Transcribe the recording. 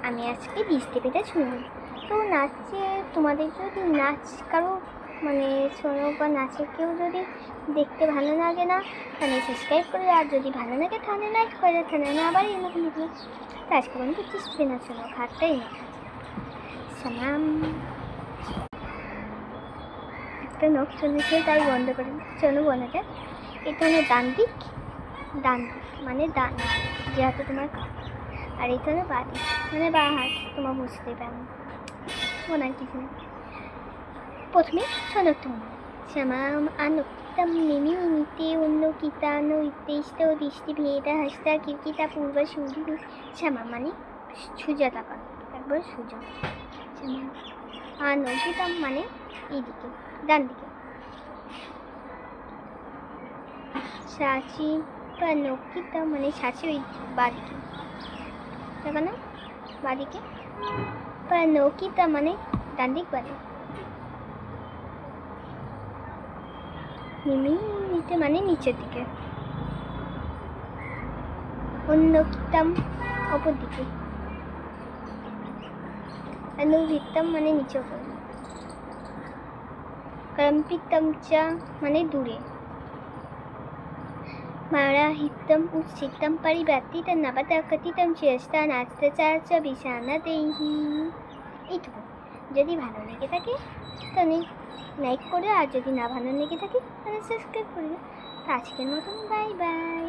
আমি আজকে বৃষ্টি পেতে শুনব। তো নাচে তোমাদের যদি নাচ কারো মানে শোনো বা নাচে কেউ যদি দেখতে ভালো লাগে না তাহলে সাবস্ক্রাইব করে, আর যদি ভালো লাগে তাহলে লাইক করে, তাহলে না আবার এরকম ভিডিও। তো আজকে বন্ধু বৃষ্টি পেয়ে নাচ শোনো, খাটটাই না সালাম একটা নখ চলেছে তাই বন্ধ করে চলো বলা যাক। এটা হলো ডান দিক মানে ডান, যে হাতে তোমার কাপ, আর এটা হলো বাঁ দিক মানে বাঁ হাত, তোমার বুঝতে পারো মনে হয় কিছু। প্রথমে সনক্তম শ্যামাম আনক্তম মিমি মিতে অন্য কিতান ইত্তেষ্ট দৃষ্টি ভেদা হাস্তা কিরকিতা পূর্ব সূর্য। শ্যামা মানে সুজা তাকান, একবার সুজা। শ্যামা আনকিতাম মানে এইদিকে ডান দিকে। সাচি বা নকিতা মানে সাচি ওই বাদিকে, তাই না বাদিকে। বা নকিতা মানে ডান দিক বাদিক। মিমি নিতে মানে নিচের দিকে, অন্যকিতাম অপর দিকে, অনুভিত্তম মানে নিচে উপরে, কম্পিতম চা মানে দূরে, মারাহিতম উচ্ছিতম পরিবর্তিতম নবতকথিতম চেষ্টা নাস্তাচার্য বিছানাতেহি। এইটুকু। যদি ভালো লেগে থাকে তাহলে লাইক করে, আর যদি না ভালো লেগে থাকে তাহলে সাবস্ক্রাইব করবে। তো আজকের মতন বাই বাই।